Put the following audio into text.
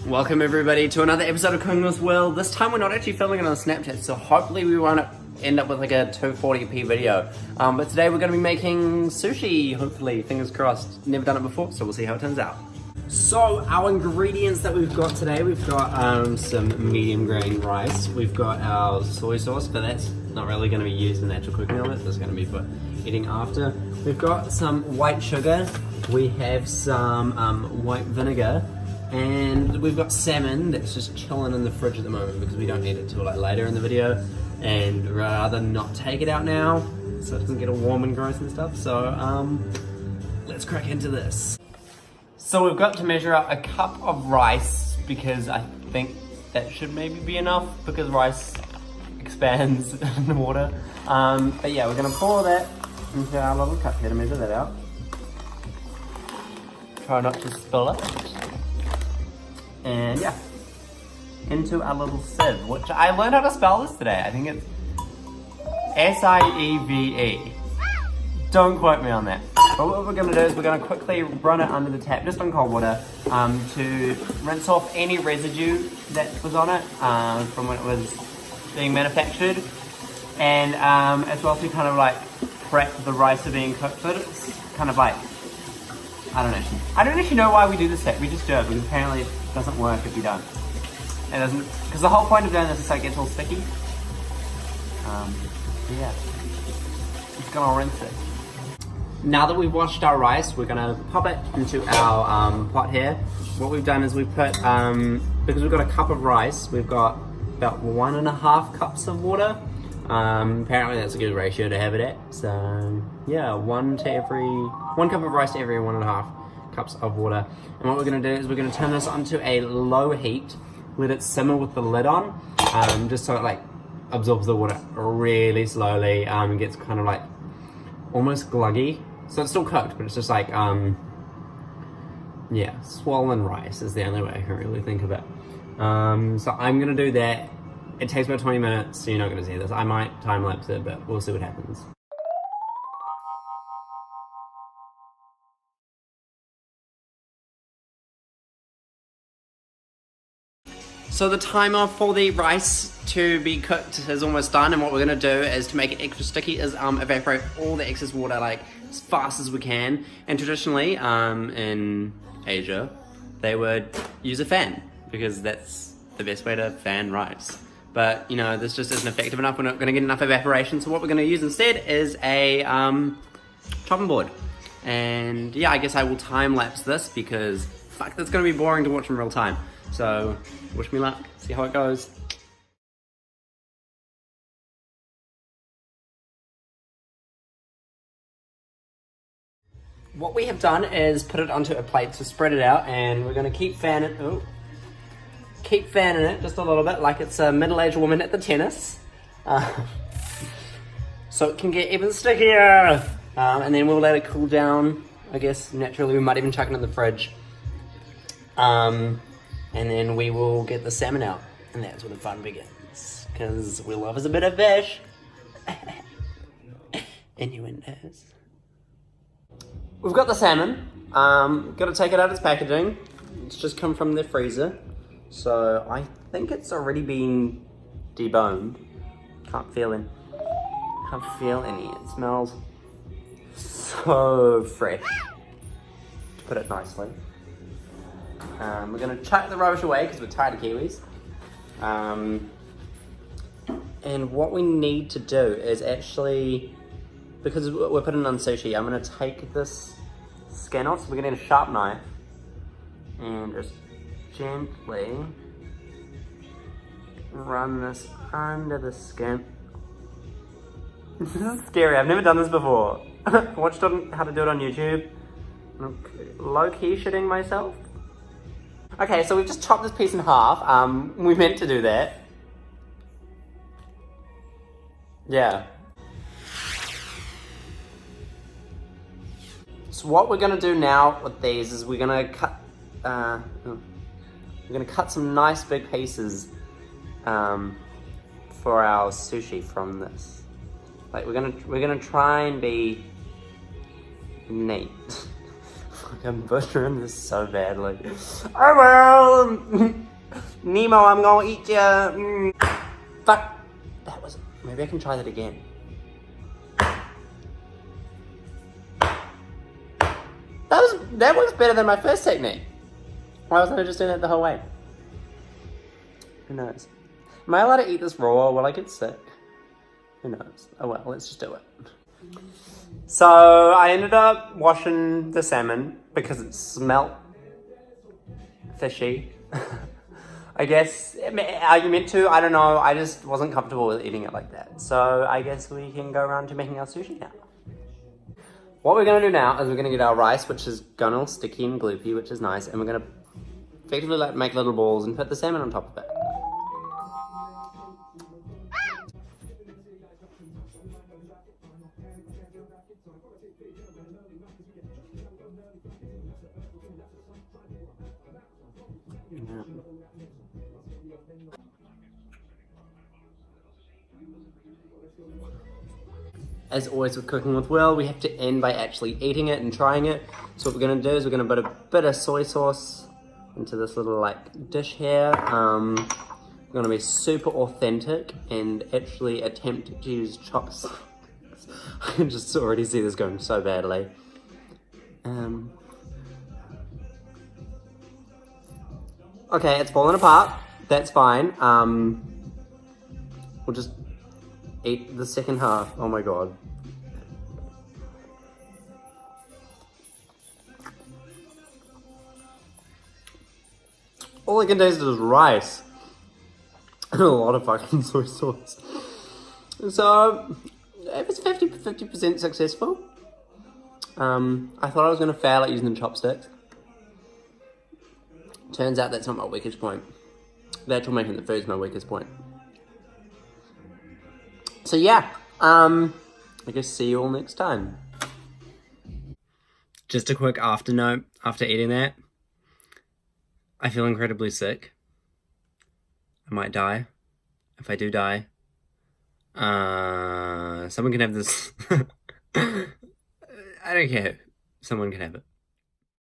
Welcome everybody to another episode of Cooking with Will. This time we're not actually filming it on Snapchat, so hopefully we won't end up with like a 240p video. But today we're going to be making sushi, hopefully, fingers crossed. Never done it before, so we'll see how it turns out. So our ingredients that we've got today, we've got some medium grain rice. We've got our soy sauce, but that's not really going to be used in the actual cooking of it. That's going to be for eating after. We've got some white sugar. We have some white vinegar. And we've got salmon that's just chilling in the fridge at the moment because we don't need it till like later in the video, and rather not take it out now so it doesn't get all warm and gross and stuff. So let's crack into this. So we've got to measure out a cup of rice because I think that should maybe be enough because rice expands in the water. But yeah, we're gonna pour that into our little cup here to measure that out. Try not to spill it. And yeah, into our little sieve, which I learned how to spell this today. I think it's S-I-E-V-E. Don't quote me on that. But what we're gonna do is we're gonna quickly run it under the tap, just on cold water, to rinse off any residue that was on it from when it was being manufactured. And as well to kind of like prep the rice for being cooked. So it's kind of like, I don't actually know why we do this step. We just do it because apparently it doesn't work if you don't. It doesn't, because the whole point of doing this is so it gets all sticky. Yeah, just gonna rinse it. Now that we've washed our rice, we're gonna pop it into our pot here. What we've done is we've put, because we've got a cup of rice, we've got about 1.5 cups of water. Apparently that's a good ratio to have it at. So yeah, 1 cup of rice to every 1.5 cups of water. And what we're gonna do is we're gonna turn this onto a low heat, let it simmer with the lid on, just so it like absorbs the water really slowly, and gets kind of like almost gluggy. So it's still cooked, but it's just like, yeah, swollen rice is the only way I can really think of it. So I'm gonna do that. It takes about 20 minutes, so you're not going to see this. I might time lapse it, but we'll see what happens. So the timer for the rice to be cooked is almost done, and what we're going to do is, to make it extra sticky, is evaporate all the excess water like as fast as we can. And traditionally, in Asia, they would use a fan because that's the best way to fan rice. But, you know, this just isn't effective enough. We're not going to get enough evaporation. So what we're going to use instead is a chopping board. And yeah, I guess I will time lapse this because, fuck, that's going to be boring to watch in real time. So wish me luck. See how it goes. What we have done is put it onto a plate to spread it out, and we're going to keep fanning it just a little bit like it's a middle-aged woman at the tennis, so it can get even stickier, and then we'll let it cool down. I guess naturally we might even chuck it in the fridge, and then we will get the salmon out, and that's where the fun begins, because we love us a bit of fish. Innuendos. We've got the salmon. Got to take it out of its packaging. It's just come from the freezer. So I think it's already been deboned. Can't feel any. It smells so fresh, to put it nicely. We're gonna chuck the rubbish away because we're tired of kiwis. And what we need to do is actually, because we're putting on sushi, I'm gonna take this skin off. So we're gonna need a sharp knife and just gently run this under the skin. This is scary. I've never done this before. I watched how to do it on YouTube. I'm low-key shitting myself. Okay, so we've just chopped this piece in half. We meant to do that. Yeah. So what we're gonna do now with these is we're gonna cut some nice big pieces for our sushi from this. Like we're gonna try and be neat. Fuck, I'm butchering this so badly. Oh well. Nemo, I'm gonna eat ya. Fuck. That was... Maybe I can try that again. That works better than my first technique. Why wasn't I just doing that the whole way? Who knows? Am I allowed to eat this raw or will I get sick? Who knows? Oh well, let's just do it. So I ended up washing the salmon because it smelt fishy. I guess, are you meant to? I don't know. I just wasn't comfortable with eating it like that. So I guess we can go around to making our sushi now. What we're going to do now is we're going to get our rice, which is gone all sticky and gloopy, which is nice. And we're going to effectively like make little balls and put the salmon on top of it. Yeah. As always with cooking with Will, we have to end by actually eating it and trying it. So what we're going to do is we're going to put a bit of soy sauce into this little like dish here. We're going to be super authentic and actually attempt to use chopsticks. I can just already see this going so badly. Okay, it's falling apart. That's fine. We'll just eat the second half. Oh my god. All I can taste is rice. And a lot of fucking soy sauce. So, it was 50% successful. I thought I was going to fail at using the chopsticks. Turns out that's not my weakest point. The actual making the food is my weakest point. So yeah, I guess see you all next time. Just a quick after note, after eating that, I feel incredibly sick. I might die. If I do die, someone can have this. I don't care. Someone can have it.